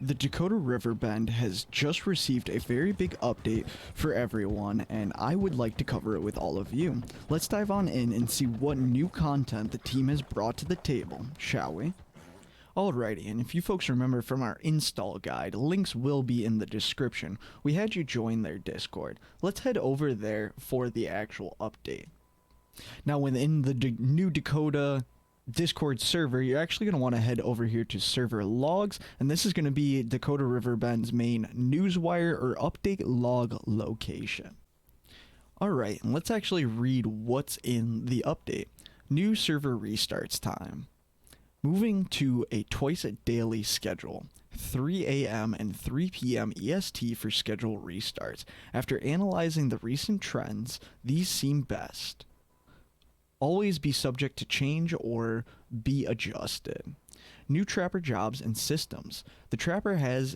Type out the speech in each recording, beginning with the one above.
The Dakota River Bend has just received a very big update for everyone, and I would like to cover it with all of you. Let's dive on in and see what new content the team has brought to the table, shall we? Alrighty, and if you folks remember from our install guide, links will be in the description. We had you join their Discord. Let's head over there for the actual update. Now, within the new Dakota Discord server, you're actually going to want to head over here to server logs, and this is going to be Dakota River Bend's main newswire or update log location. Alright, and let's actually read what's in the update. New server restarts time. Moving to a twice a daily schedule, 3 a.m. and 3 p.m. EST for schedule restarts. After analyzing the recent trends, these seem best. Always be subject to change or be adjusted. New trapper jobs and systems. The trapper has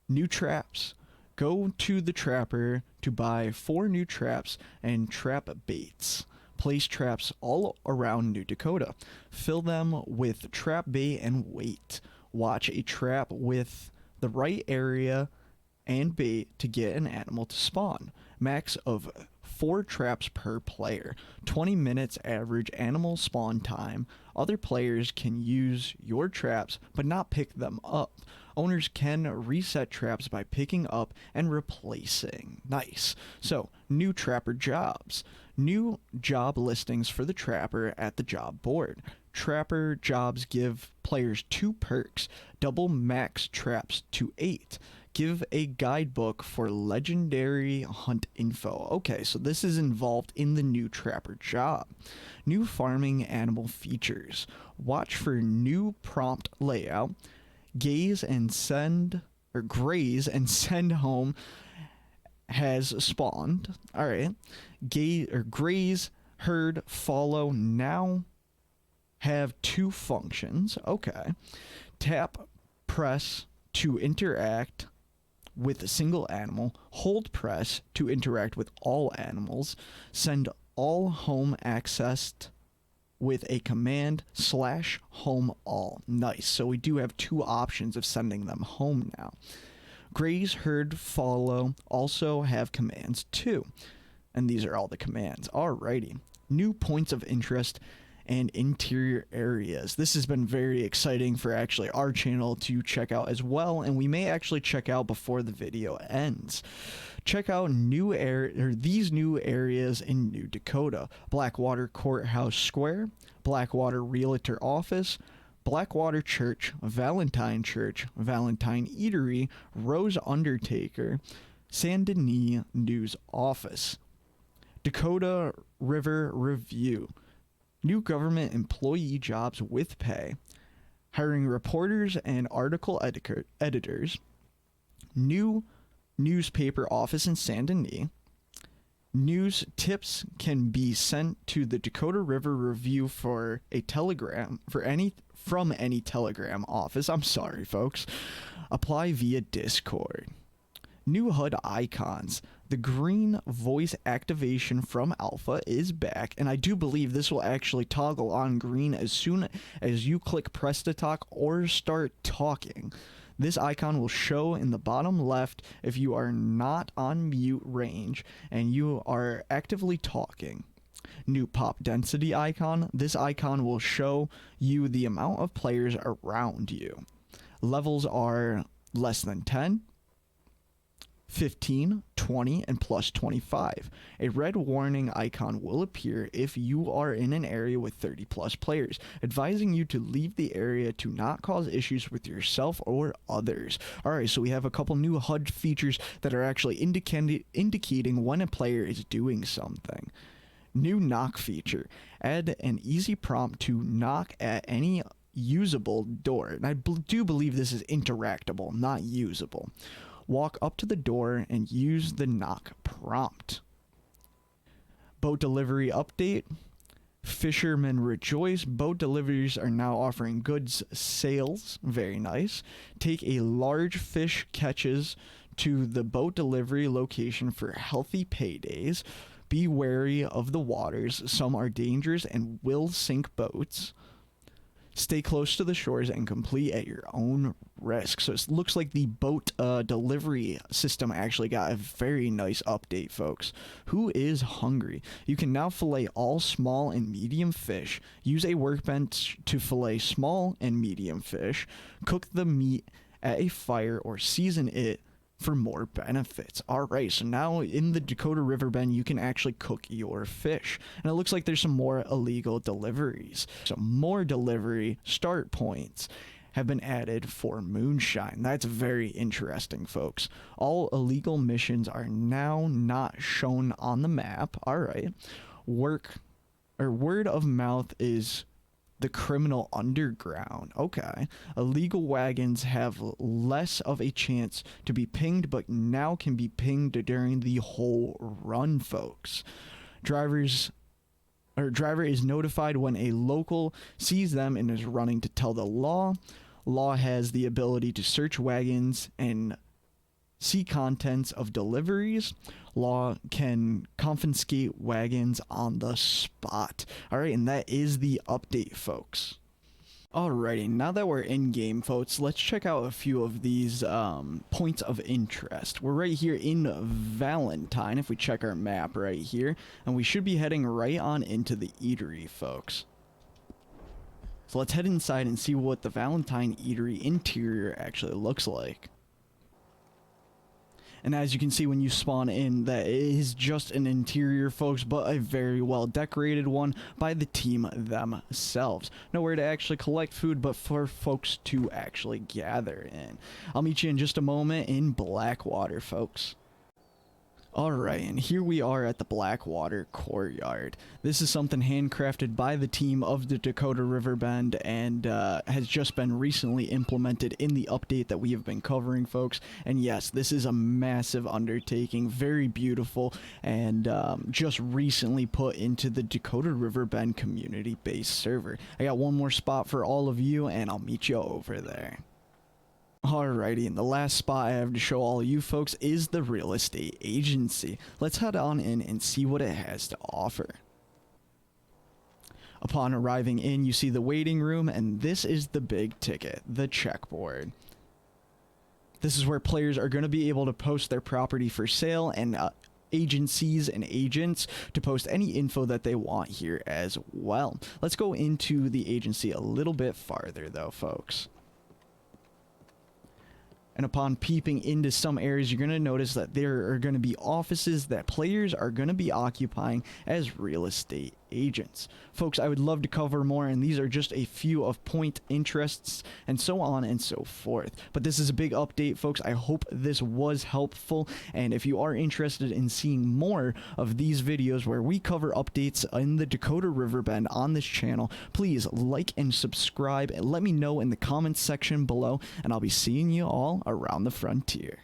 new traps. Go to the trapper to buy 4 new traps and trap baits. Place traps all around New Dakota. Fill them with trap bait and wait. Watch a trap with the right area and bait to get an animal to spawn. Max of 4 traps per player. 20 minutes average animal spawn time. Other players can use your traps but not pick them up. Owners can reset traps by picking up and replacing. Nice. So, new trapper jobs. New job listings for the trapper at the job board. Trapper jobs give players 2 perks. Double max traps to 8. Give a guidebook for legendary hunt info. Okay, so this is involved in the new trapper job. New farming animal features. Watch for new prompt layout. Graze and send home has spawned. Alright. Graze, herd, follow now have 2 functions. Okay. Tap, press to interact with a single animal. Hold press to interact with all animals. Send all home accessed with a command /home all. Nice. So we do have 2 options of sending them home now. Graze, herd, follow also have commands too. And these are all the commands. Alrighty. New points of interest and interior areas. This has been very exciting for actually our channel to check out as well, and we may actually check out before the video ends. Check out these new areas in New Dakota. Blackwater Courthouse Square, Blackwater Realtor Office, Blackwater Church, Valentine Eatery, Rose Undertaker, Saint Denis News Office. Dakota River Review. New government employee jobs with pay. Hiring reporters and article editors. New newspaper office in Saint Denis. News tips can be sent to the Dakota River Review for a telegram from any telegram office. I'm sorry, folks. Apply via Discord. New HUD icons. The green voice activation from Alpha is back, and I do believe this will actually toggle on green as soon as you click press to talk or start talking. This icon will show in the bottom left if you are not on mute range and you are actively talking. New pop density icon. This icon will show you the amount of players around you. Levels are less than 10, 15, 20, and plus 25. A red warning icon will appear if you are in an area with 30 plus players, advising you to leave the area to not cause issues with yourself or others. Alright, so we have a couple new HUD features that are actually indicating when a player is doing something. New knock feature. Add an easy prompt to knock at any usable door. And I do believe this is interactable, not usable. Walk up to the door and use the knock prompt. Boat delivery update. Fishermen rejoice. Boat deliveries are now offering goods sales. Very nice. Take a large fish catches to the boat delivery location for healthy paydays. Be wary of the waters. Some are dangerous and will sink boats. Stay close to the shores and complete at your own risk. So it looks like the boat delivery system actually got a very nice update, folks. Who is hungry? You can now fillet all small and medium fish. Use a workbench to fillet small and medium fish. Cook the meat at a fire or season it for more benefits. Alright, so now in the Dakota River Bend, you can actually cook your fish. And it looks like there's some more illegal deliveries. Some more delivery start points have been added for moonshine. That's very interesting, folks. All illegal missions are now not shown on the map. Alright. Word of mouth is the criminal underground. Okay. Illegal wagons have less of a chance to be pinged, but now can be pinged during the whole run, folks. Driver is notified when a local sees them and is running to tell the law. Law has the ability to search wagons and see contents of deliveries. Law can confiscate wagons on the spot. Alright, and that is the update, folks. Alrighty, now that we're in game, folks, let's check out a few of these points of interest. We're right here in Valentine, if we check our map right here, and we should be heading right on into the eatery, folks. So let's head inside and see what the Valentine eatery interior actually looks like. And as you can see when you spawn in, that is just an interior, folks, but a very well decorated one by the team themselves. Nowhere to actually collect food, but for folks to actually gather in. I'll meet you in just a moment in Blackwater, folks. Alright, and here we are at the Blackwater Courtyard. This is something handcrafted by the team of the Dakota River Bend and has just been recently implemented in the update that we have been covering, folks. And yes, this is a massive undertaking, very beautiful, and just recently put into the Dakota River Bend community-based server. I got one more spot for all of you, and I'll meet you over there. Alrighty, and the last spot I have to show all you folks is the real estate agency. Let's head on in and see what it has to offer. Upon arriving in, you see the waiting room, and this is the big ticket, the checkboard. This is where players are going to be able to post their property for sale, and agencies and agents to post any info that they want here as well. Let's go into the agency a little bit farther though, folks. And upon peeping into some areas, you're going to notice that there are going to be offices that players are going to be occupying as real estate agents. Folks, I would love to cover more, and these are just a few of point interests and so on and so forth. But this is a big update, folks. I hope this was helpful, and if you are interested in seeing more of these videos where we cover updates in the Dakota River Bend on this channel, please like and subscribe and let me know in the comments section below, and I'll be seeing you all around the frontier.